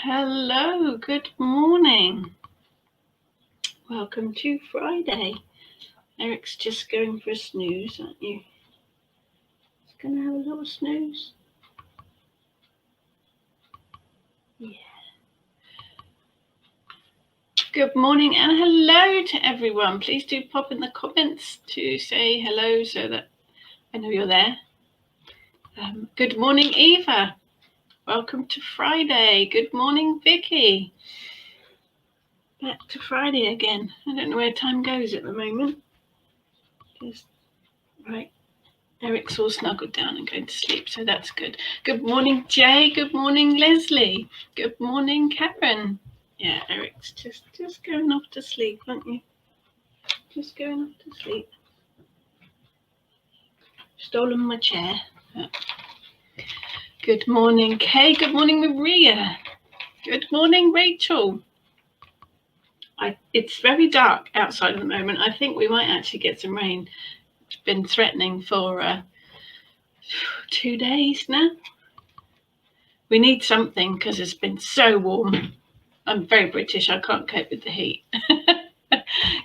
Hello, good morning. Welcome to Friday. Eric's just going for a snooze, aren't you? He's going to have a little snooze. Yeah. Good morning and hello to everyone. Please do pop in the comments to say hello so that I know you're there. Good morning, Eva. Welcome to Friday. Good morning, Vicky. Back to Friday again. I don't know where time goes at the moment. Just right. Eric's all snuggled down and going to sleep, so that's good. Good morning, Jay. Good morning, Leslie. Good morning, Karen. Yeah, Eric's just going off to sleep, aren't you? Just going off to sleep. Stolen my chair. Good morning, Kay. Good morning, Maria. Good morning, Rachel. It's very dark outside at the moment. I think we might actually get some rain. It's been threatening for 2 days now. We need something because it's been so warm. I'm very British. I can't cope with the heat.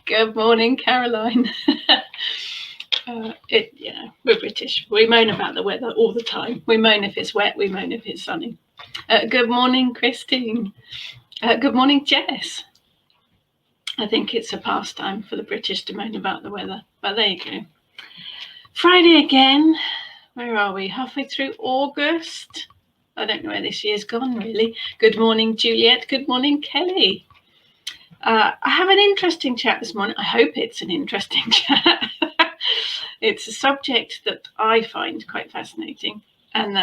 Good morning, Caroline. We're British. We moan about the weather all the time. We moan if it's wet. We moan if it's sunny. Good morning, Christine. Good morning, Jess. I think it's a pastime for the British to moan about the weather, but there you go. Friday again. Where are we? Halfway through August. I don't know where this year's gone, really. Good morning, Juliet. Good morning, Kelly. I have an interesting chat this morning. I hope it's an interesting chat. It's a subject that I find quite fascinating. And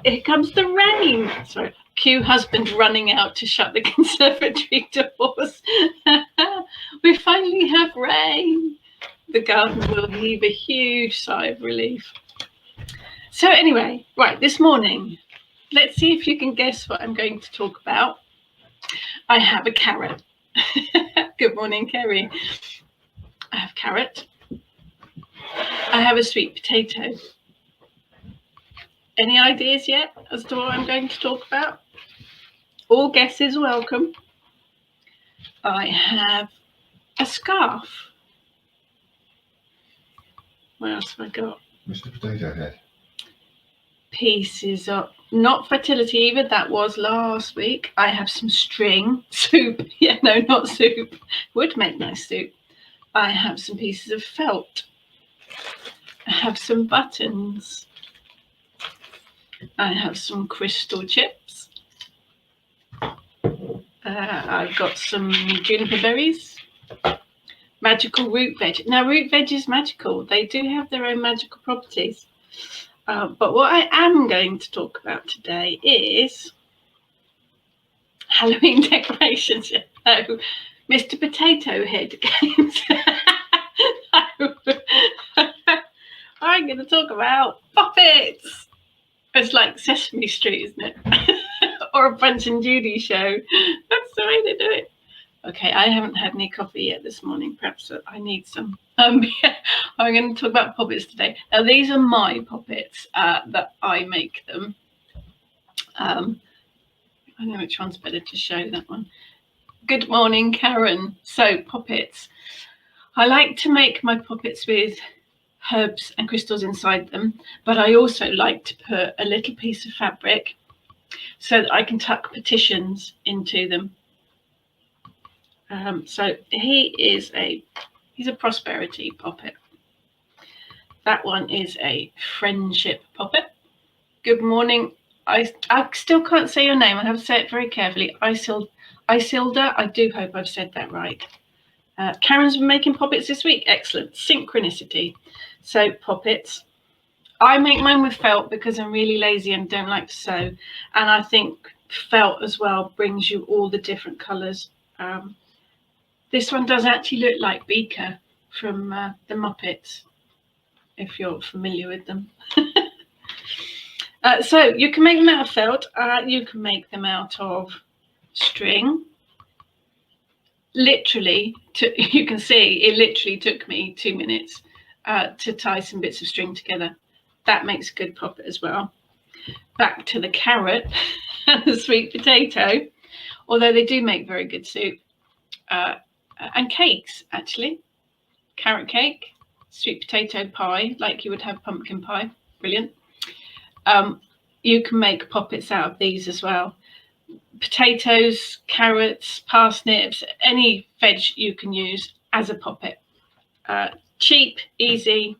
here comes the rain. Sorry, cue husband running out to shut the conservatory doors. We finally have rain. The garden will heave a huge sigh of relief. So anyway, right, this morning, let's see if you can guess what I'm going to talk about. I have a carrot. Good morning, Kerry. I have carrot. I have a sweet potato. Any ideas yet as to what I'm going to talk about? All guesses welcome. I have a scarf. What else have I got? Mr. Potato Head. Pieces of, not fertility either, that was last week. I have some string, soup. Yeah, no, not soup. Would make nice soup. I have some pieces of felt. I have some buttons. I have some crystal chips. I've got some juniper berries. Magical root veg. Now, root veg is magical. They do have their own magical properties. But what I am going to talk about today is Halloween decorations. No, Mr. Potato Head games. I'm going to talk about Poppets. It's like Sesame Street, isn't it? Or a Punch and Judy show. That's the way they do it. Okay, I haven't had any coffee yet this morning. Perhaps I need some. Yeah, I'm going to talk about Poppets today. Now, these are my Poppets that I make them. I know which one's better to show, that one. Good morning, Karen. So, Poppets. I like to make my Poppets with herbs and crystals inside them, but I also like to put a little piece of fabric so that I can tuck petitions into them. So he's a prosperity poppet. That one is a friendship poppet. Good morning. I still can't say your name. I have to say it very carefully. Isilda. I do hope I've said that right. Karen's been making poppets this week. Excellent. Synchronicity. So Poppets. I make mine with felt because I'm really lazy and don't like to sew. And I think felt as well brings you all the different colours. This one does actually look like Beaker from the Muppets, if you're familiar with them. So you can make them out of felt. You can make them out of string. Literally, you can see it literally took me 2 minutes to tie some bits of string together. That makes a good poppet as well. Back to the carrot. and the sweet potato, although they do make very good soup, and cakes, actually. Carrot cake, sweet potato pie, like you would have pumpkin pie. Brilliant. You can make poppets out of these as well. Potatoes, carrots, parsnips, any veg you can use as a poppet. Cheap, easy,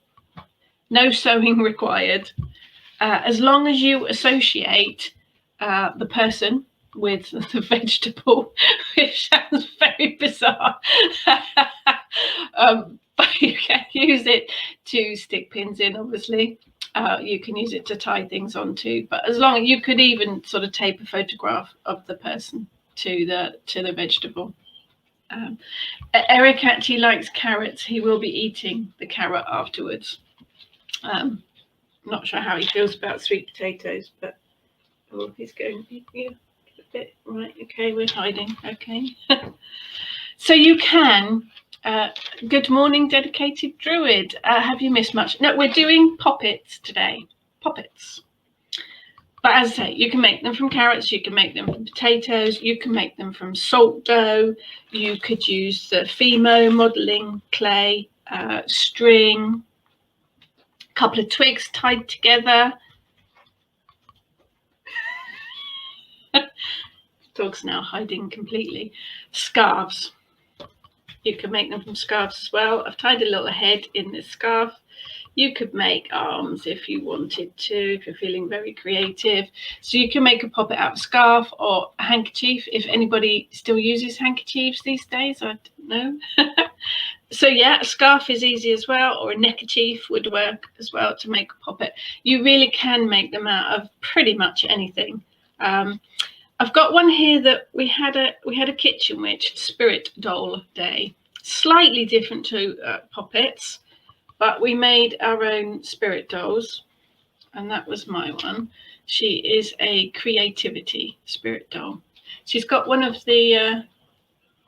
no sewing required. As long as you associate the person with the vegetable, which sounds very bizarre. But you can use it to stick pins in, obviously. You can use it to tie things onto, but as long as you could even sort of tape a photograph of the person to the vegetable. Eric actually likes carrots. He will be eating the carrot afterwards. Not sure how he feels about sweet potatoes, but he's going a bit right. Okay, we're hiding. Okay. So you can. Good morning, dedicated druid. Have you missed much? No, we're doing poppets today. Poppets. But as I say, you can make them from carrots, you can make them from potatoes, you can make them from salt dough, you could use the Fimo modelling clay, string, a couple of twigs tied together. Dog's now hiding completely. Scarves. You can make them from scarves as well. I've tied a little head in this scarf. You could make arms if you wanted to, if you're feeling very creative. So you can make a poppet out of a scarf or a handkerchief, if anybody still uses handkerchiefs these days, I don't know. So yeah, a scarf is easy as well, or a neckerchief would work as well to make a poppet. You really can make them out of pretty much anything. I've got one here that we had a kitchen witch spirit doll day, slightly different to poppets. But we made our own spirit dolls, and that was my one. She is a creativity spirit doll. She's got one of the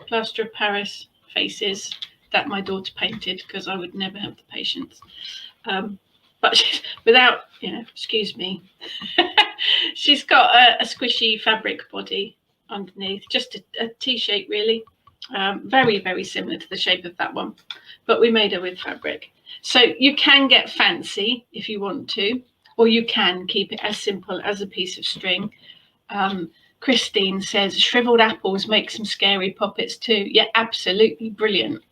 plaster of Paris faces that my daughter painted, because I would never have the patience. But she's, without, excuse me, she's got a squishy fabric body underneath, just a T-shape really. Very, very similar to the shape of that one, but we made her with fabric. So you can get fancy if you want to, or you can keep it as simple as a piece of string. Christine says shriveled apples make some scary poppets too. Yeah, absolutely brilliant.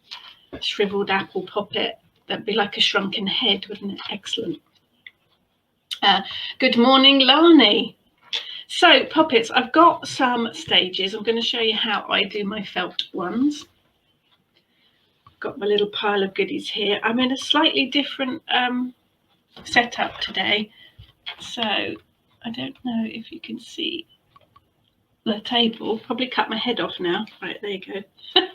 Shriveled apple poppet. That'd be like a shrunken head, wouldn't it? Excellent. Good morning, Lani. So poppets, I've got some stages. I'm going to show you how I do my felt ones. Got my little pile of goodies here. I'm in a slightly different setup today, so I don't know if you can see the table. Probably cut my head off now. Right, there you go.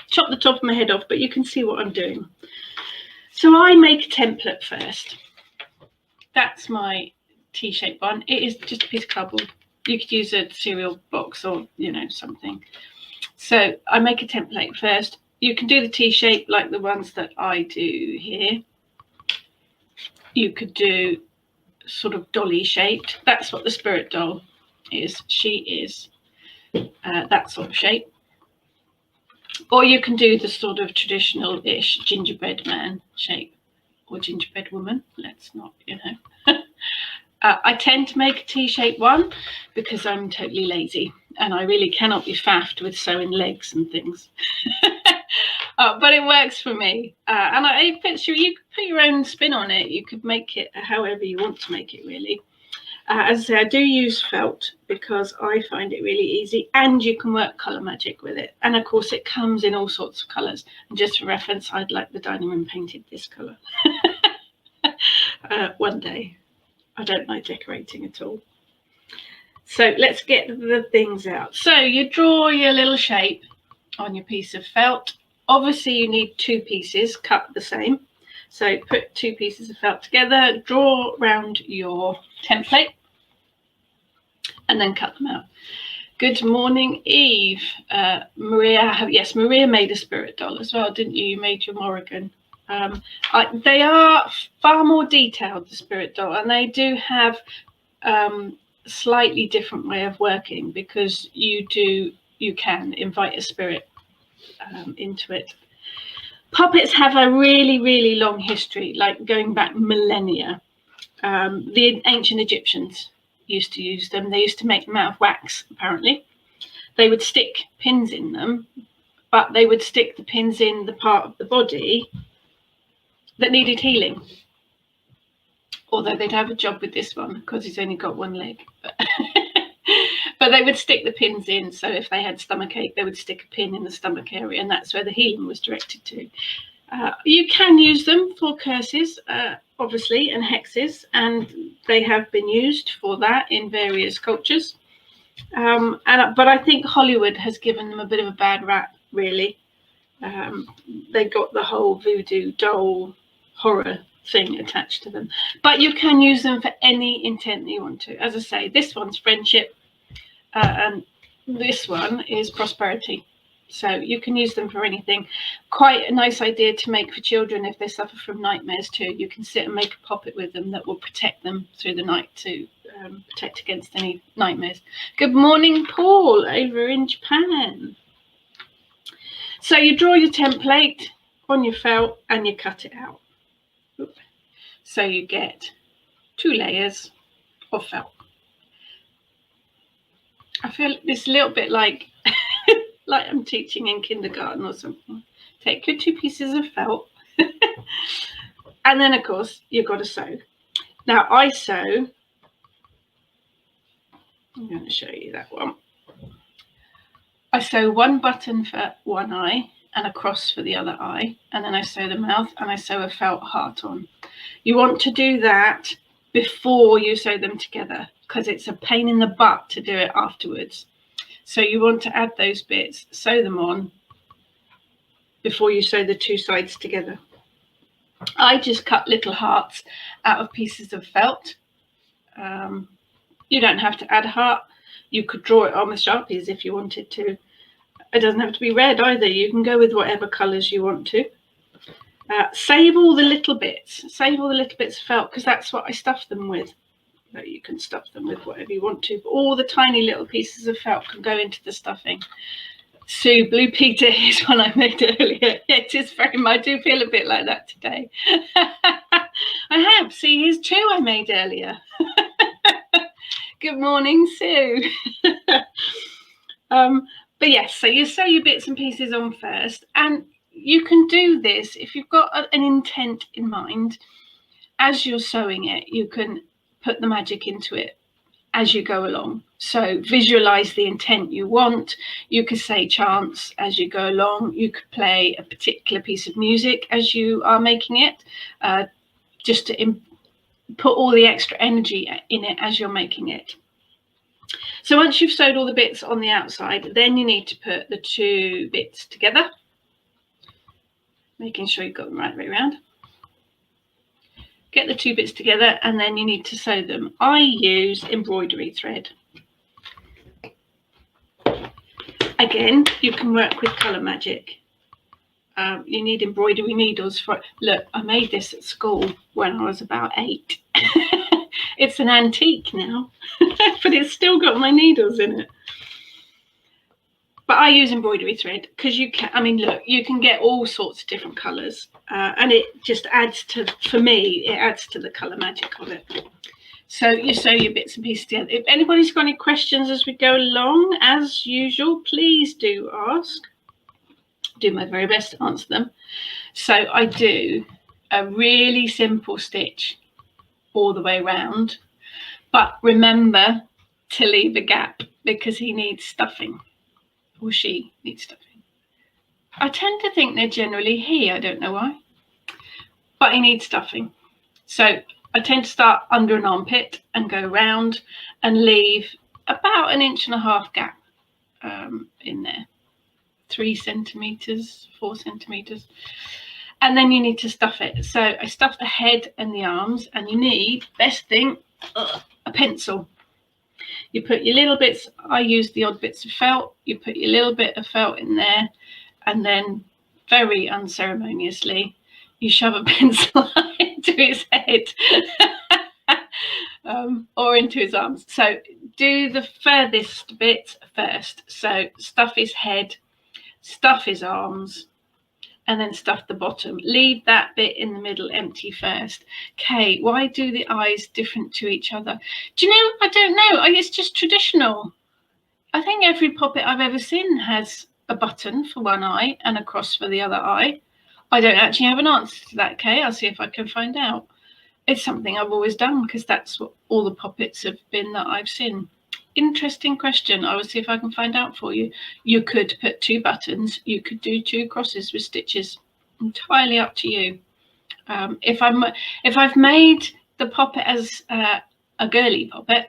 Chop the top of my head off, but you can see what I'm doing. So I make a template first. That's my T-shaped one. It is just a piece of cardboard. You could use a cereal box or something. So I make a template first. You can do the T-shape like the ones that I do here. You could do sort of dolly shaped. That's what the spirit doll is. She is that sort of shape. Or you can do the sort of traditional-ish gingerbread man shape, or gingerbread woman. Let's not, I tend to make a T-shaped one because I'm totally lazy and I really cannot be faffed with sewing legs and things. But it works for me. And you could put your own spin on it. You could make it however you want to make it, really. As I say, I do use felt because I find it really easy, and you can work colour magic with it. And of course, it comes in all sorts of colours. And just for reference, I'd like the dining room painted this colour. One day. I don't like decorating at all. So let's get the things out. So you draw your little shape on your piece of felt. Obviously, you need two pieces cut the same. So put two pieces of felt together, draw around your template, and then cut them out. Good morning, Eve. Maria, yes, Maria made a spirit doll as well, didn't you? You made your Morrigan. They are far more detailed, the spirit doll, and they do have slightly different way of working, because you can invite a spirit into it. Puppets have a really, really long history, like going back millennia. The ancient Egyptians used to use them. They used to make them out of wax, apparently. They would stick pins in them, but they would stick the pins in the part of the body that needed healing. Although they'd have a job with this one because he's only got one leg. But they would stick the pins in. So if they had stomachache, they would stick a pin in the stomach area, and that's where the healing was directed to. You can use them for curses, obviously, and hexes, and they have been used for that in various cultures. But I think Hollywood has given them a bit of a bad rap, really. They got the whole voodoo doll horror thing attached to them. But you can use them for any intent that you want to. As I say, this one's friendship, and this one is prosperity. So you can use them for anything. Quite a nice idea to make for children if they suffer from nightmares too. You can sit and make a poppet with them that will protect them through the night, to protect against any nightmares. Good morning, Paul, over in Japan. So you draw your template on your felt and you cut it out. So you get 2 layers of felt. I feel it's a little bit like like I'm teaching in kindergarten or something. Take your 2 pieces of felt and then of course you've got to sew. Now I sew, I'm going to show you that one. I sew 1 button for one eye and a cross for the other eye, and then I sew the mouth and I sew a felt heart on. You want to do that before you sew them together because it's a pain in the butt to do it afterwards. So you want to add those bits, sew them on before you sew the 2 sides together. I just cut little hearts out of pieces of felt. You don't have to add a heart. You could draw it on with Sharpies if you wanted to. It doesn't have to be red either. You can go with whatever colours you want to. Save all the little bits. Save all the little bits of felt because that's what I stuff them with. You can stuff them with whatever you want to, but all the tiny little pieces of felt can go into the stuffing. Sue, Blue Peter is one I made earlier. It is very much, I do feel a bit like that today. I have. See, here's 2 I made earlier. Good morning, Sue. But yes, so you sew your bits and pieces on first, and you can do this if you've got an intent in mind. As you're sewing it, you can put the magic into it as you go along. So visualize the intent you want. You could say chants as you go along. You could play a particular piece of music as you are making it, just to put all the extra energy in it as you're making it. So once you've sewed all the bits on the outside, then you need to put the 2 bits together, making sure you've got them right way around. Get the 2 bits together and then you need to sew them. I use embroidery thread. Again, you can work with colour magic. You need embroidery needles for it. Look, I made this at school when I was about 8. It's an antique now, but it's still got my needles in it. But I use embroidery thread because you can, I mean, look, you can get all sorts of different colours, and it just adds to, for me, it adds to the colour magic of it. So you sew your bits and pieces together. If anybody's got any questions as we go along, as usual, please do ask. Do my very best to answer them. So I do a really simple stitch all the way around, but remember to leave a gap because he needs stuffing, or she needs stuffing. I tend to think they're generally he, I don't know why, but he needs stuffing. So I tend to start under an armpit and go round and leave about 1.5 inch gap in there. 3 centimeters, 4 centimeters, and then you need to stuff it. So I stuff the head and the arms, and you need, best thing, a pencil. You put your little bits, I use the odd bits of felt, you put your little bit of felt in there, and then very unceremoniously you shove a pencil into his head. or into his arms. So do the furthest bit first. So stuff his head, stuff his arms, and then stuff the bottom. Leave that bit in the middle empty first. Okay, why do the eyes different to each other? Do you know, I don't know. It's just traditional. I think every poppet I've ever seen has a button for one eye and a cross for the other eye. I don't actually have an answer to that, Kay. I'll see if I can find out. It's something I've always done because that's what all the poppets have been that I've seen. Interesting question. I will see if I can find out for you. You could put 2 buttons. You could do 2 crosses with stitches. Entirely up to you. If I've made the poppet as a girly poppet,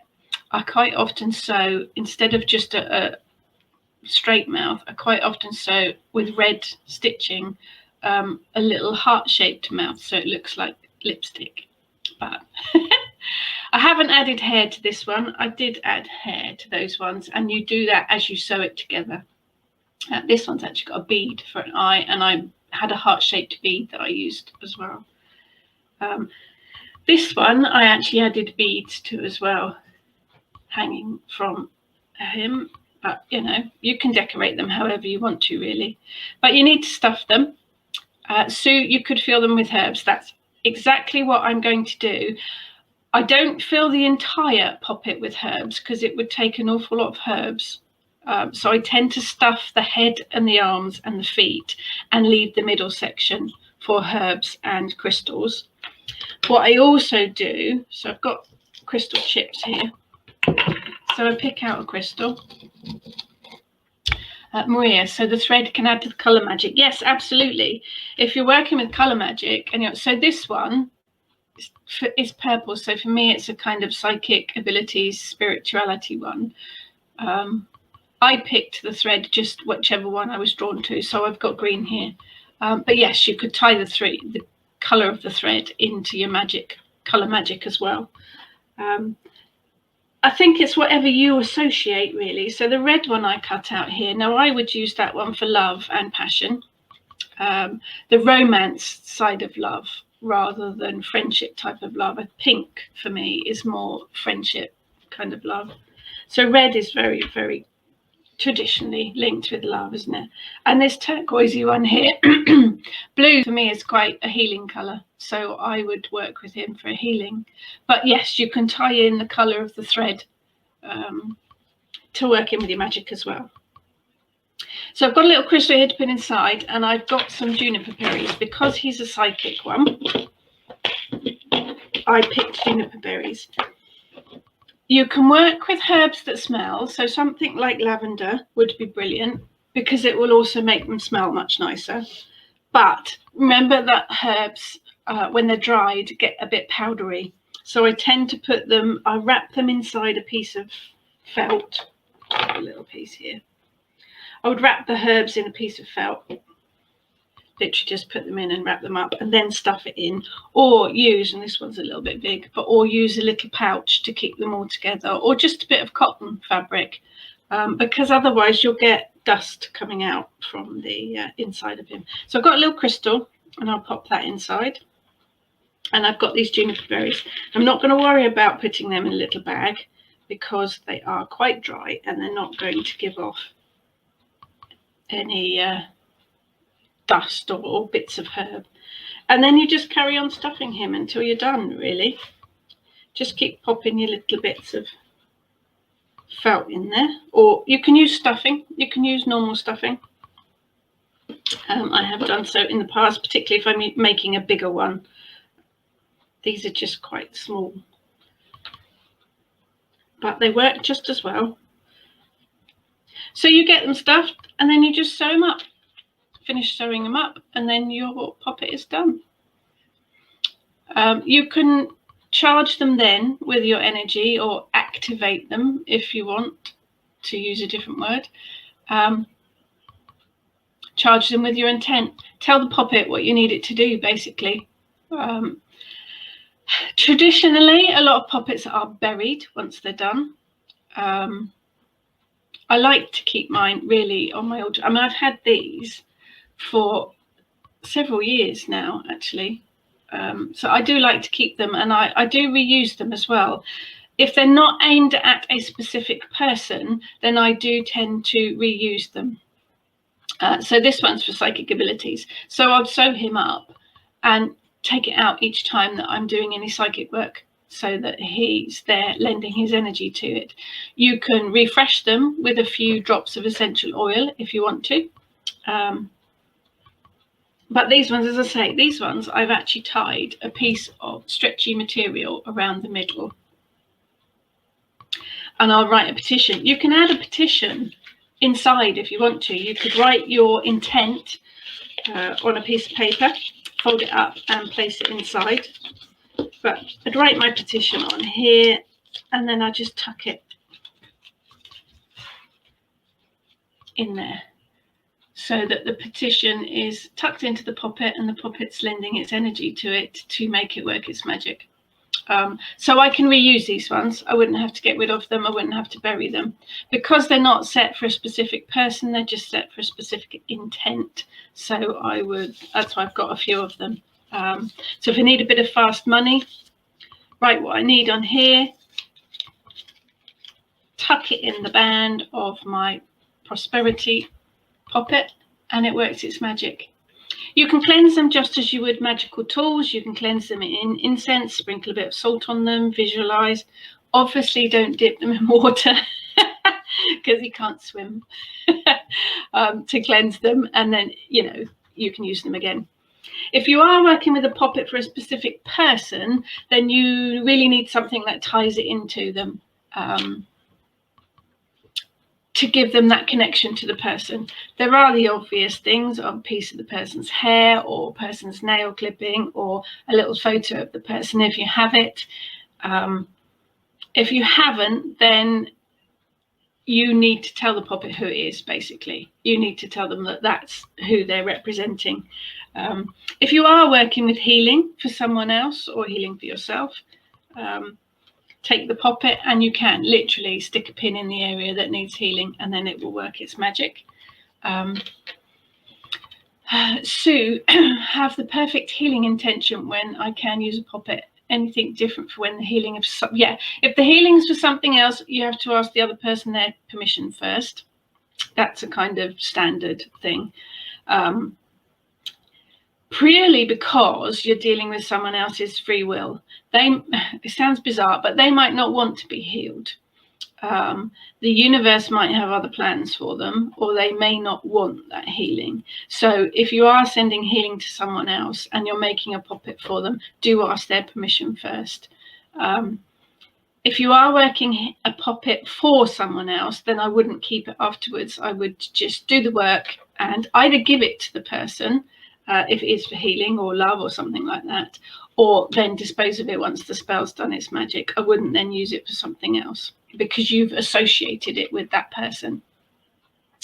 I quite often sew, instead of just a straight mouth, I quite often sew with red stitching a little heart-shaped mouth, so it looks like lipstick. But I haven't added hair to this one. I did add hair to those ones, and you do that as you sew it together. This one's actually got a bead for an eye, and I had a heart-shaped bead that I used as well. This one I actually added beads to as well, hanging from him. But you know, you can decorate them however you want to, really. But you need to stuff them. So you could fill them with herbs. That's exactly what I'm going to do. I don't fill the entire poppet with herbs because it would take an awful lot of herbs. So I tend to stuff the head and the arms and the feet and leave the middle section for herbs and crystals. What I also do, so I've got crystal chips here. So I pick out a crystal. Maria, so the thread can add to the colour magic. Yes, absolutely. If you're working with colour magic, and so this one is purple. So for me, it's a kind of psychic abilities, spirituality one. I picked the thread, just whichever one I was drawn to. So I've got green here. But yes, you could tie the colour of the thread into your colour magic as well. I think it's whatever you associate, really. So the red one I cut out here. Now I would use that one for love and passion, the romance side of love rather than friendship type of love. A pink for me is more friendship kind of love. So red is very, very traditionally linked with love, isn't it? And this turquoisey one here, blue for me is quite a healing colour, so I would work with him for healing. But yes, you can tie in the colour of the thread to work in with your magic as well. So I've got a little crystal here to put inside, and I've got some juniper berries. Because he's a psychic one, I picked juniper berries. You can work with herbs that smell, so something like lavender would be brilliant because it will also make them smell much nicer. But remember that herbs, when they're dried, get a bit powdery. So I tend to put them, I wrap them inside a piece of felt, a little piece here. I would wrap the herbs in a piece of felt, literally just put them in and wrap them up and then stuff it in, or use, and this one's a little bit big, or use a little pouch to keep them all together, or just a bit of cotton fabric, because otherwise you'll get dust coming out from the inside of him. So I've got a little crystal and I'll pop that inside, and I've got these juniper berries. I'm not going to worry about putting them in a little bag because they are quite dry and they're not going to give off any dust or bits of herb. And then you just carry on stuffing him until you're done, really. Just keep popping your little bits of felt in there, or you can use stuffing, you can use normal stuffing. I have done so in the past, particularly if I'm making a bigger one. These are just quite small, but they work just as well. So you get them stuffed and then you just sew them up. Finish sewing them up and then your poppet is done. You can charge them then with your energy, or activate them if you want to use a different word. Charge them with your intent. Tell the poppet what you need it to do, basically. Traditionally, a lot of poppets are buried once they're done. I like to keep mine really on my altar. I mean, I've had these for several years now, actually. So I do like to keep them, and I do reuse them as well. If they're not aimed at a specific person, then I do tend to reuse them. So this one's for psychic abilities. So I'll sew him up and take it out each time that I'm doing any psychic work, so that he's there lending his energy to it. You can refresh them with a few drops of essential oil if you want to. But these ones, as I say, these ones I've actually tied a piece of stretchy material around the middle. And I'll write a petition. You can add a petition inside if you want to. You could write your intent on a piece of paper, fold it up and place it inside. But I'd write my petition on here, and then I just tuck it in there, so that the petition is tucked into the poppet and the poppet's lending its energy to it to make it work its magic. So I can reuse these ones. I wouldn't have to get rid of them. I wouldn't have to bury them. Because they're not set for a specific person, they're just set for a specific intent. So that's why I've got a few of them. So if I need a bit of fast money, write what I need on here, tuck it in the band of my prosperity poppet, and it works its magic. You can cleanse them just as you would magical tools. You can cleanse them in incense, sprinkle a bit of salt on them, visualize. Obviously, don't dip them in water because you can't swim to cleanse them. And then, you can use them again. If you are working with a poppet for a specific person, then you really need something that ties it into them. To give them that connection to the person. There are the obvious things of a piece of the person's hair or person's nail clipping or a little photo of the person if you have it. If you haven't, then you need to tell the poppet who it is, basically. You need to tell them that that's who they're representing. If you are working with healing for someone else or healing for yourself, take the poppet and you can literally stick a pin in the area that needs healing, and then it will work its magic. Sue, have the perfect healing intention when I can use a poppet. Anything different for when the healing of if the healing's for something else, you have to ask the other person their permission first. That's a kind of standard thing. Purely because you're dealing with someone else's free will. It sounds bizarre, but they might not want to be healed. The universe might have other plans for them, or they may not want that healing. So if you are sending healing to someone else and you're making a poppet for them, do ask their permission first. If you are working a poppet for someone else, then I wouldn't keep it afterwards. I would just do the work and either give it to the person, if it is for healing or love or something like that, or then dispose of it once the spell's done its magic. I wouldn't then use it for something else because you've associated it with that person.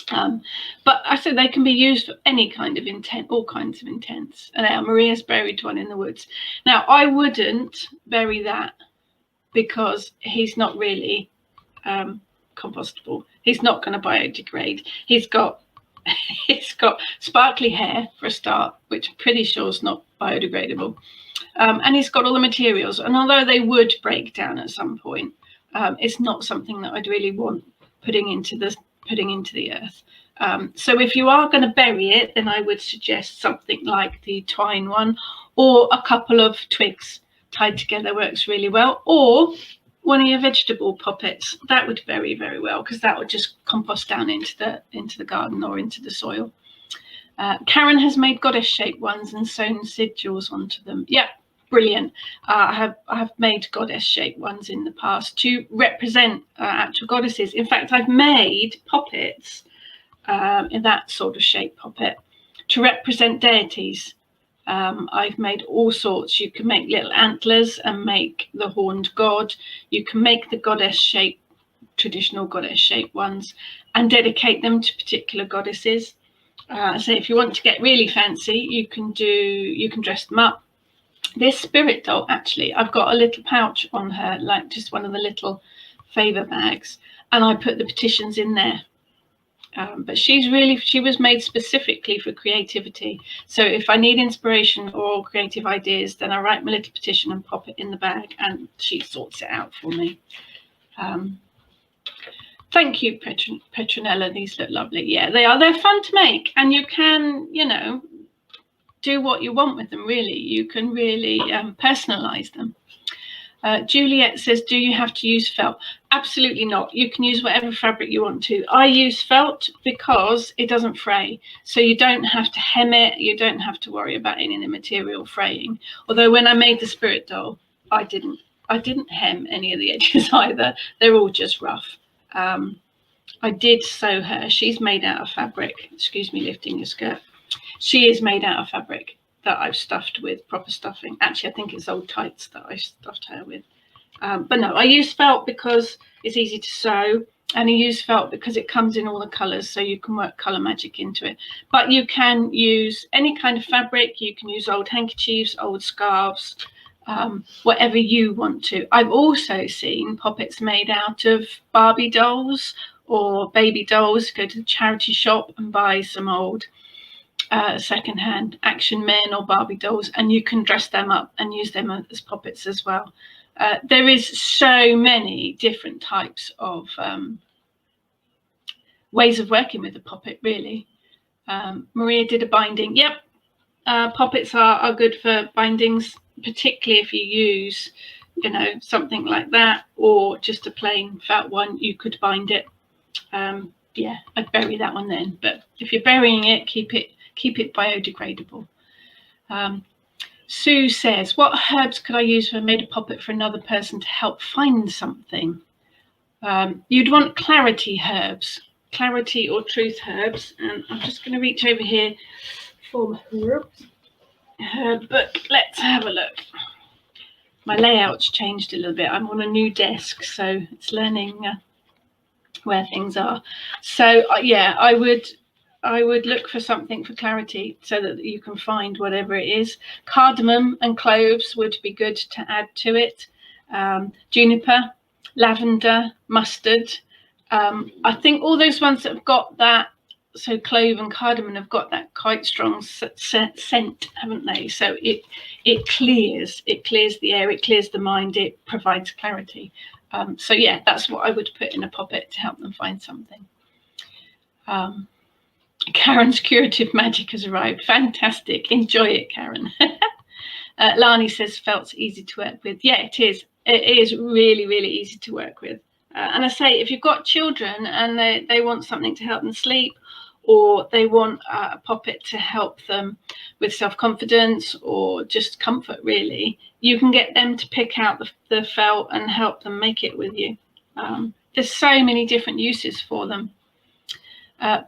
But I said they can be used for any kind of intent, all kinds of intents. And now Maria's buried one in the woods. Now, I wouldn't bury that because he's not really compostable. He's not going to biodegrade. He's got sparkly hair for a start, which I'm pretty sure is not biodegradable. And he's got all the materials. And although they would break down at some point, it's not something that I'd really want putting into the earth. So if you are going to bury it, then I would suggest something like the twine one, or a couple of twigs tied together works really well, or one of your vegetable poppets. That would very, very well, because that would just compost down into the garden or into the soil. Karen has made goddess shaped ones and sewn sigils onto them. Yeah, brilliant. I have made goddess shaped ones in the past to represent actual goddesses. In fact, I've made poppets in that sort of shape poppet to represent deities. I've made all sorts. You can make little antlers and make the horned god. You can make the goddess shape, traditional goddess shaped ones, and dedicate them to particular goddesses. So if you want to get really fancy, you can dress them up. This spirit doll, actually, I've got a little pouch on her, like just one of the little favor bags, and I put the petitions in there. But she was made specifically for creativity. So if I need inspiration or creative ideas, then I write my little petition and pop it in the bag, and she sorts it out for me. Thank you, Petronella. These look lovely. Yeah, they are. They're fun to make, and you can, do what you want with them, really. You can really personalize them. Juliet says, do you have to use felt? Absolutely not. You can use whatever fabric you want to. I use felt because it doesn't fray. So you don't have to hem it. You don't have to worry about any of the material fraying. Although when I made the spirit doll, I didn't hem any of the edges either. They're all just rough. I did sew her. She's made out of fabric. Excuse me, lifting your skirt. She is made out of fabric that I've stuffed with proper stuffing. Actually, I think it's old tights that I stuffed her with. But no, I use felt because it's easy to sew, and I use felt because it comes in all the colours, so you can work colour magic into it. But you can use any kind of fabric. You can use old handkerchiefs, old scarves, whatever you want to. I've also seen poppets made out of Barbie dolls or baby dolls. Go to the charity shop and buy some old secondhand Action Men or Barbie dolls, and you can dress them up and use them as poppets as well. There is so many different types of ways of working with the poppet, really. Maria did a binding. Yep, poppets are good for bindings, particularly if you use, something like that, or just a plain felt one. You could bind it. Yeah, I'd bury that one then. But if you're burying it, keep it biodegradable. Sue says, what herbs could I use if I made a poppet for another person to help find something? You'd want clarity herbs, clarity or truth herbs. And I'm just going to reach over here for my herb book. Let's have a look. My layout's changed a little bit. I'm on a new desk, so it's learning where things are. So yeah, I would look for something for clarity so that you can find whatever it is. Cardamom and cloves would be good to add to it. Juniper, lavender, mustard. I think all those ones that have got that, so clove and cardamom have got that quite strong scent, haven't they? So it clears the air, it clears the mind, it provides clarity. So yeah, that's what I would put in a poppet to help them find something. Karen's curative magic has arrived. Fantastic. Enjoy it, Karen. Lani says felt's easy to work with. Yeah, it is. It is really, really easy to work with. And I say, if you've got children and they want something to help them sleep, or they want a poppet to help them with self-confidence or just comfort, really, you can get them to pick out the felt and help them make it with you. There's so many different uses for them.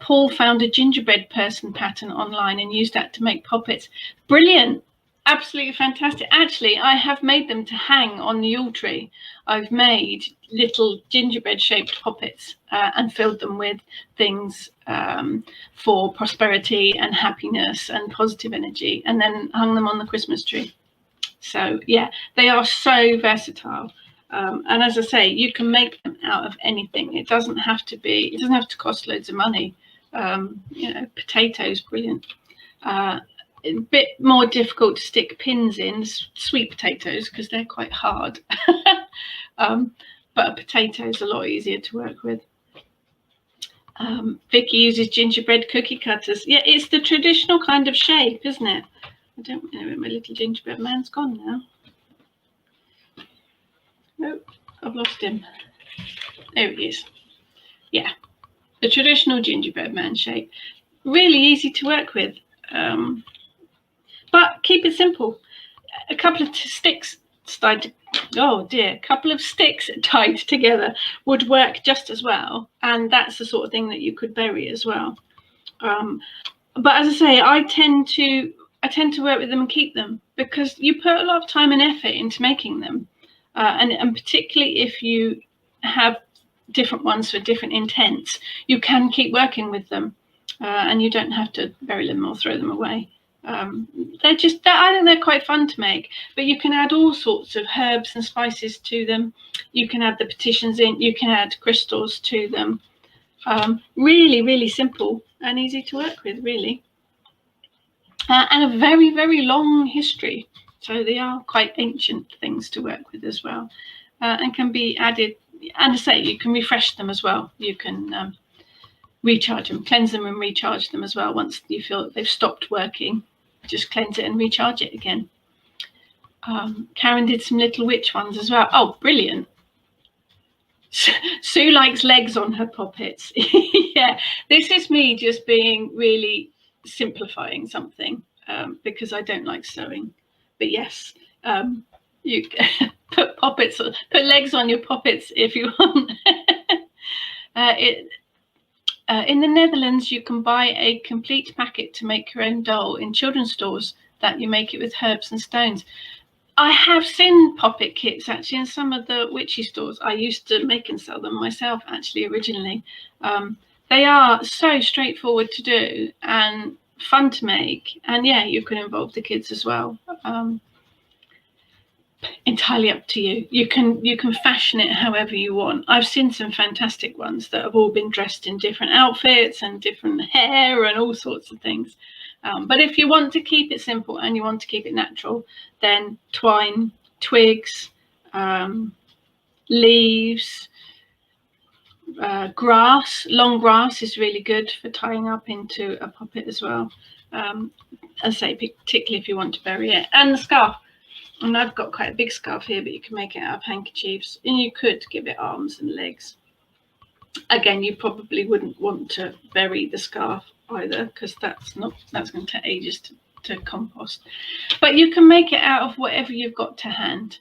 Paul found a gingerbread person pattern online and used that to make poppets. Brilliant. Absolutely fantastic. Actually, I have made them to hang on the Yule tree. I've made little gingerbread shaped poppets and filled them with things for prosperity and happiness and positive energy, and then hung them on the Christmas tree. So yeah, they are so versatile. And as I say, you can make them out of anything. It doesn't have to cost loads of money. Potatoes, brilliant. A bit more difficult to stick pins in, sweet potatoes, because they're quite hard. But a potato is a lot easier to work with. Vicky uses gingerbread cookie cutters. Yeah, it's the traditional kind of shape, isn't it? I don't know where my little gingerbread man's gone now. Nope, I've lost him. There he is. Yeah, the traditional gingerbread man shape. Really easy to work with. But keep it simple. A couple of sticks tied together would work just as well, and that's the sort of thing that you could bury as well. But as I say, I tend to work with them and keep them, because you put a lot of time and effort into making them, and particularly if you have different ones for different intents, you can keep working with them, and you don't have to bury them or throw them away. I think they're quite fun to make, but you can add all sorts of herbs and spices to them. You can add the petitions in, you can add crystals to them. Really, really simple and easy to work with, really. And a very, very long history. So they are quite ancient things to work with as well, and can be added. And I say you can refresh them as well. You can recharge them, cleanse them and recharge them as well. Once you feel that they've stopped working, just cleanse it and recharge it again. Karen did some little witch ones as well. Oh, brilliant. Sue likes legs on her poppets. Yeah, this is me just being really simplifying something, because I don't like sewing. But yes, you put legs on your poppets if you want. In the Netherlands, you can buy a complete packet to make your own doll in children's stores that you make it with herbs and stones. I have seen poppet kits actually in some of the witchy stores. I used to make and sell them myself actually originally. They are so straightforward to do and fun to make, and yeah, you can involve the kids as well. Entirely up to you. You can fashion it however you want. I've seen some fantastic ones that have all been dressed in different outfits and different hair and all sorts of things. But if you want to keep it simple and you want to keep it natural, then twine, twigs, leaves, grass. Long grass is really good for tying up into a poppet as well. As I say, particularly if you want to bury it. And the scarf. And I've got quite a big scarf here, but you can make it out of handkerchiefs, and you could give it arms and legs. Again, you probably wouldn't want to bury the scarf either, because that's going to take ages to compost. But you can make it out of whatever you've got to hand.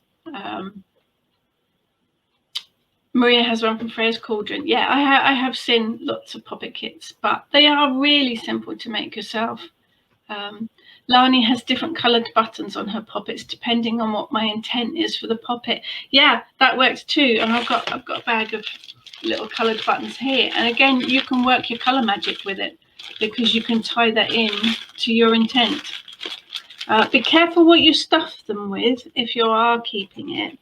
Maria has one from Freya's Cauldron. Yeah, I have seen lots of poppet kits, but they are really simple to make yourself. Lani has different coloured buttons on her poppets depending on what my intent is for the poppet. Yeah, that works too. And I've got a bag of little coloured buttons here. And again, you can work your colour magic with it because you can tie that in to your intent. Be careful what you stuff them with if you are keeping it.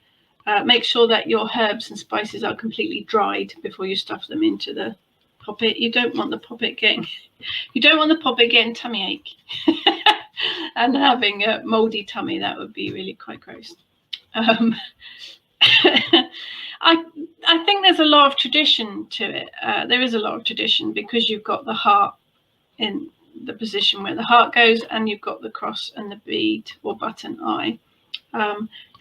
Make sure that your herbs and spices are completely dried before you stuff them into the poppet. You don't want the poppet getting tummy ache and having a mouldy tummy. That would be really quite gross. I think there's a lot of tradition to it. There is a lot of tradition because you've got the heart in the position where the heart goes, and you've got the cross and the bead or button eye.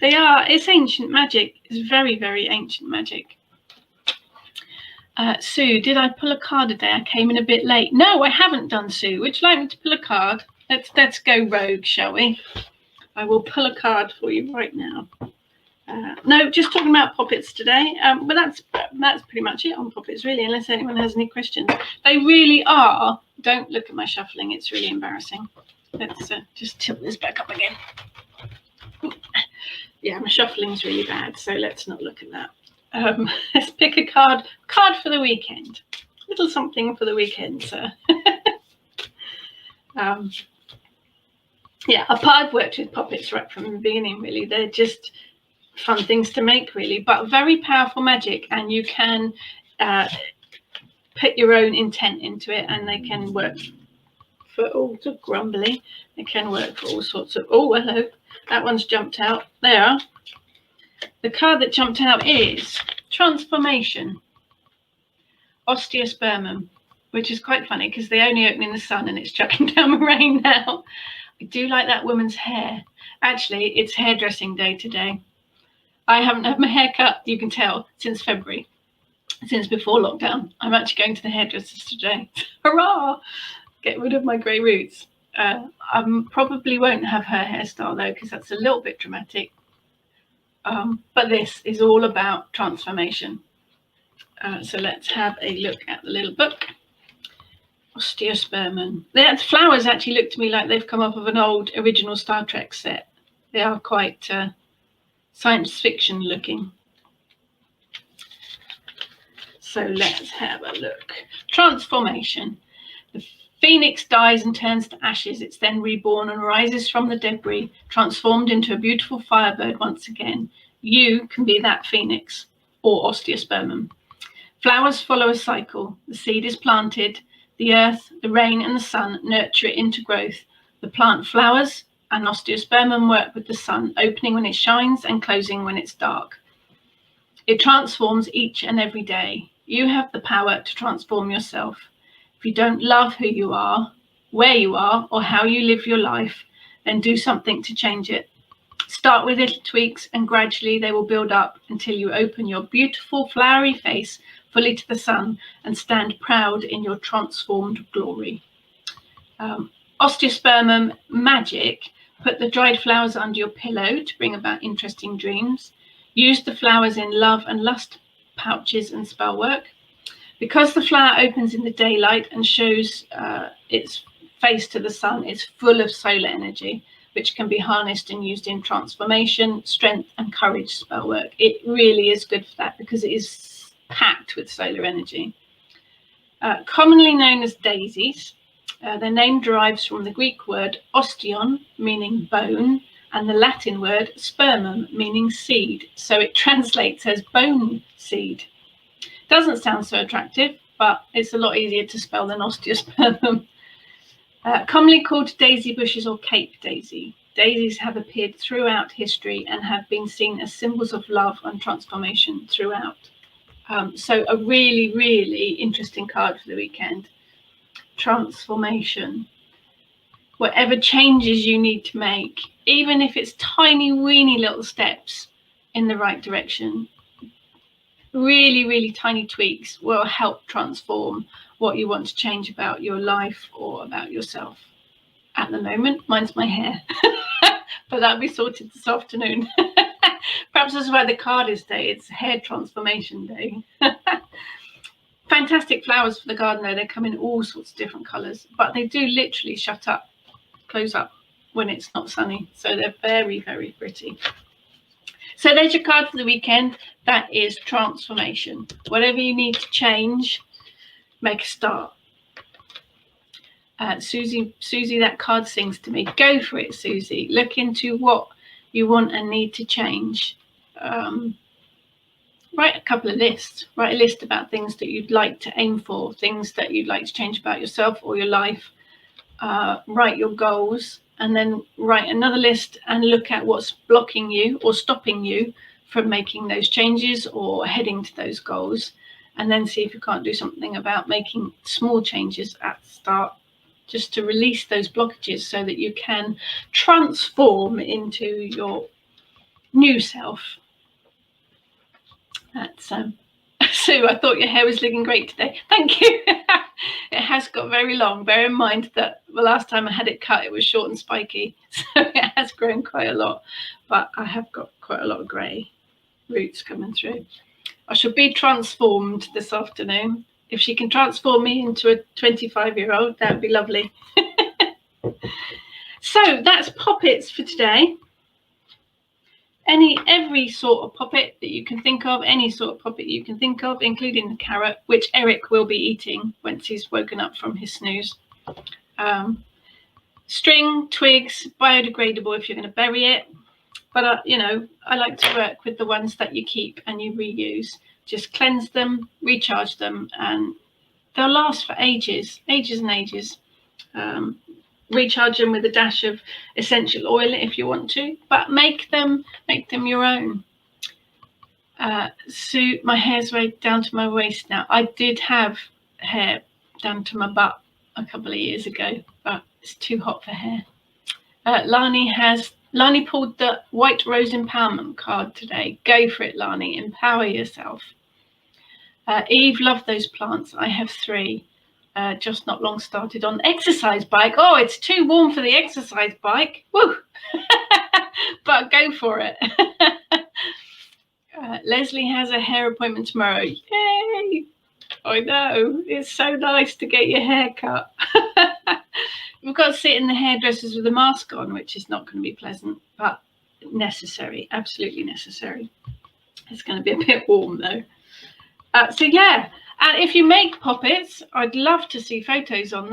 It's ancient magic. It's very, very ancient magic. Sue, did I pull a card today? I came in a bit late. No, I haven't done, Sue. Would you like me to pull a card? Let's go rogue, shall we? I will pull a card for you right now. No, just talking about poppets today. But that's pretty much it on poppets, really, unless anyone has any questions. They really are. Don't look at my shuffling. It's really embarrassing. Let's just tilt this back up again. Yeah, my shuffling's really bad, so let's not look at that. Let's pick a card for the weekend. Little something for the weekend, sir. Yeah, I've worked with poppets right from the beginning, really. They're just fun things to make, really, but very powerful magic, and you can put your own intent into it, and they can work for all sorts of grumbly. They can work for all sorts of... Oh, hello. That one's jumped out. There. The card that jumped out is Transformation, Osteospermum, which is quite funny because they only open in the sun and it's chucking down the rain now. I do like that woman's hair. Actually, it's hairdressing day today. I haven't had my hair cut, you can tell, since February, since before lockdown. I'm actually going to the hairdressers today. Hurrah! Get rid of my grey roots. I probably won't have her hairstyle though, because that's a little bit dramatic. But this is all about transformation. So let's have a look at the little book. Osteospermum. The flowers actually look to me like they've come off of an old original Star Trek set. They are quite science fiction looking. So let's have a look. Transformation. The phoenix dies and turns to ashes. It's then reborn and rises from the debris, transformed into a beautiful firebird once again. You can be that phoenix or osteospermum. Flowers follow a cycle. The seed is planted. The earth, the rain, and the sun nurture it into growth. The plant flowers, and osteospermum work with the sun, opening when it shines and closing when it's dark. It transforms each and every day. You have the power to transform yourself. If you don't love who you are, where you are, or how you live your life, then do something to change it. Start with little tweaks and gradually they will build up until you open your beautiful flowery face fully to the sun and stand proud in your transformed glory. Osteospermum magic. Put the dried flowers under your pillow to bring about interesting dreams. Use the flowers in love and lust pouches and spell work. Because the flower opens in the daylight and shows its face to the sun, it's full of solar energy, which can be harnessed and used in transformation, strength, and courage spell work. It really is good for that because it is packed with solar energy. Commonly known as daisies, their name derives from the Greek word osteon, meaning bone, and the Latin word spermum, meaning seed. So it translates as bone seed. Doesn't sound so attractive, but it's a lot easier to spell than osteospermum. Commonly called daisy bushes or cape daisy. Daisies have appeared throughout history and have been seen as symbols of love and transformation throughout. So a really, really interesting card for the weekend. Transformation. Whatever changes you need to make, even if it's tiny, weeny little steps in the right direction, really, really tiny tweaks will help transform what you want to change about your life or about yourself. At the moment, mine's my hair, but that'll be sorted this afternoon. Perhaps that's why the card is day. It's hair transformation day. Fantastic flowers for the garden though. They come in all sorts of different colours, but they do literally shut up, close up when it's not sunny. So they're very, very pretty. So there's your card for the weekend. That is transformation. Whatever you need to change, make a start. Susie, that card sings to me. Go for it, Susie. Look into what you want and need to change. Write a couple of lists. Write a list about things that you'd like to aim for, things that you'd like to change about yourself or your life. Write your goals and then write another list and look at what's blocking you or stopping you from making those changes or heading to those goals. And then see if you can't do something about making small changes at the start, just to release those blockages so that you can transform into your new self. That's Sue, I thought your hair was looking great today. Thank you. It has got very long. Bear in mind that the last time I had it cut, it was short and spiky. So it has grown quite a lot, but I have got quite a lot of grey roots coming through. I shall be transformed this afternoon. If she can transform me into a 25-year-old, that would be lovely. So that's poppets for today. Every sort of poppet that you can think of, any sort of poppet you can think of, including the carrot, which Eric will be eating once he's woken up from his snooze. String, twigs, biodegradable if you're going to bury it. But, I like to work with the ones that you keep and you reuse. Just cleanse them, recharge them, and they'll last for ages and ages. Recharge them with a dash of essential oil if you want to, but make them your own. So my hair's way down to my waist now. I did have hair down to my butt a couple of years ago, but it's too hot for hair. Lani pulled the White Rose Empowerment card today. Go for it, Lani. Empower yourself. Eve, love those plants. I have 3. Just not long started on exercise bike. Oh, it's too warm for the exercise bike. Woo! But go for it. Leslie has a hair appointment tomorrow. Yay! I know. It's so nice to get your hair cut. We've got to sit in the hairdressers with a mask on, which is not going to be pleasant, but necessary. Absolutely necessary. It's going to be a bit warm though. So yeah. And if you make poppets, I'd love to see photos of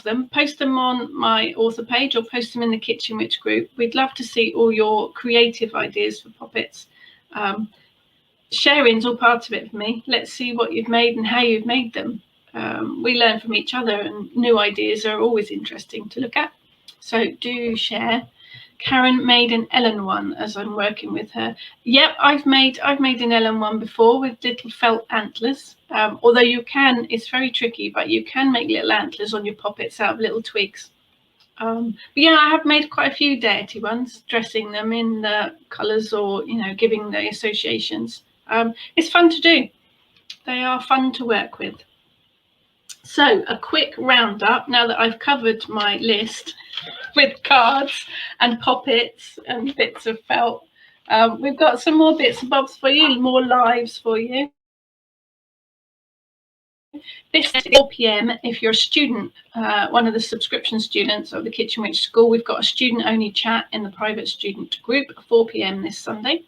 them. Post them on my author page or post them in the Kitchen Witch group. We'd love to see all your creative ideas for poppets. sharing's all part of it for me. Let's see what you've made and how you've made them. We learn from each other, and new ideas are always interesting to look at. So do share. Karen made an Ellen one as I'm working with her. Yep, I've made an Ellen one before with little felt antlers. Although you can, it's very tricky, but you can make little antlers on your poppets out of little twigs. But yeah, I have made quite a few deity ones, dressing them in the colours or, giving the associations. It's fun to do. They are fun to work with. So a quick roundup, now that I've covered my list with cards and poppets and bits of felt. We've got some more bits and bobs for you, more lives for you. This is 4 p.m. If you're a student, one of the subscription students of the Kitchen Witch School, we've got a student-only chat in the private student group at 4 p.m. this Sunday.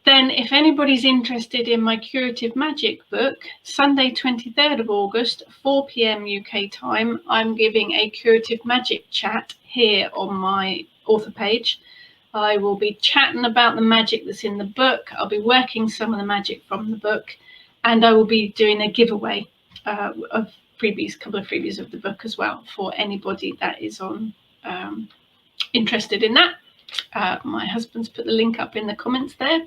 Then, if anybody's interested in my Curative Magic book, Sunday 23rd of August, 4 p.m. UK time, I'm giving a Curative Magic chat here on my author page. I will be chatting about the magic that's in the book. I'll be working some of the magic from the book, and I will be doing a giveaway of couple of freebies of the book as well for anybody that is interested in that. My husband's put the link up in the comments there.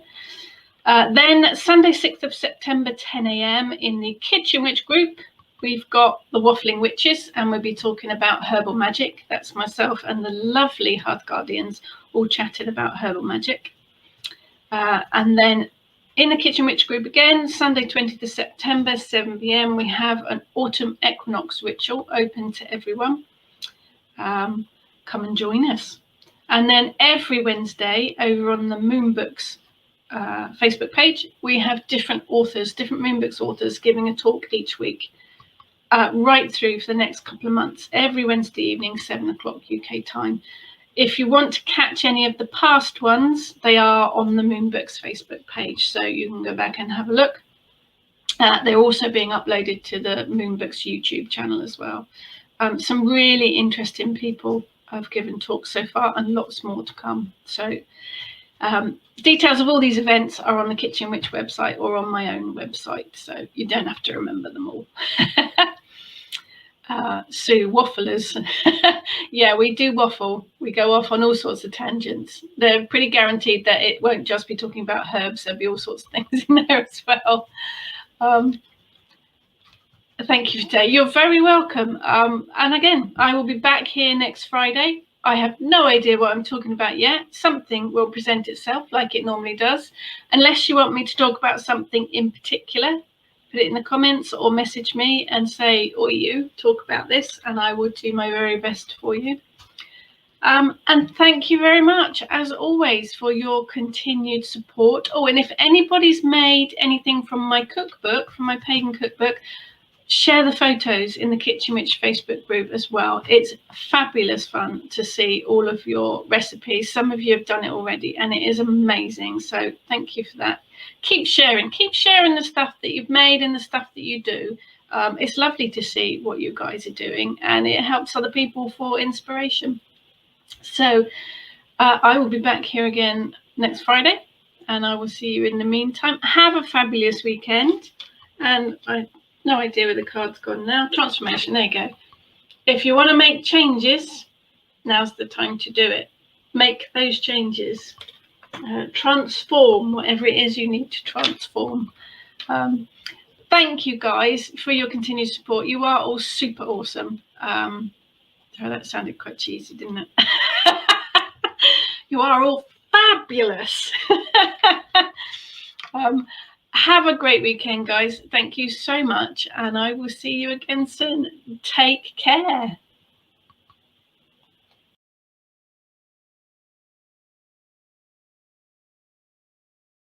Then Sunday 6th of September, 10 a.m. in the Kitchen Witch group, we've got the Waffling Witches, and we'll be talking about herbal magic. That's myself and the lovely Hearth Guardians all chatting about herbal magic. And then in the Kitchen Witch group again, Sunday 20th of September, 7 p.m, we have an autumn equinox ritual open to everyone. Come and join us. And then every Wednesday over on the Moonbooks Facebook page, we have different Moonbooks authors giving a talk each week, right through for the next couple of months, every Wednesday evening, 7 o'clock UK time. If you want to catch any of the past ones, they are on the Moonbooks Facebook page, so you can go back and have a look. They're also being uploaded to the Moonbooks YouTube channel as well. Some really interesting people have given talks so far, and lots more to come. So details of all these events are on the Kitchen Witch website or on my own website, so you don't have to remember them all. Sue, wafflers. Yeah, we do waffle. We go off on all sorts of tangents. They're pretty guaranteed that it won't just be talking about herbs. There'll be all sorts of things in there as well. Thank you today. You're very welcome. And again, I will be back here next Friday. I have no idea what I'm talking about yet. Something will present itself like it normally does. Unless you want me to talk about something in particular, put it in the comments or message me and say, or you talk about this, and I will do my very best for you. And thank you very much, as always, for your continued support. Oh, and if anybody's made anything from my cookbook, from my pagan cookbook, share the photos in the Kitchen Witch Facebook group as well. It's fabulous fun to see all of your recipes. Some of you have done it already, and it is amazing. So thank you for that. Keep sharing the stuff that you've made and the stuff that you do. It's lovely to see what you guys are doing, and it helps other people for inspiration. So I will be back here again next Friday, and I will see you in the meantime. Have a fabulous weekend. And I no idea where the card's gone now. Transformation, there you go. If you want to make changes, now's the time to do it. Make those changes. Transform whatever it is you need to transform. Thank you guys for your continued support. You are all super awesome. So that sounded quite cheesy, didn't it? You are all fabulous. Have a great weekend, guys. Thank you so much, and I will see you again soon. Take care.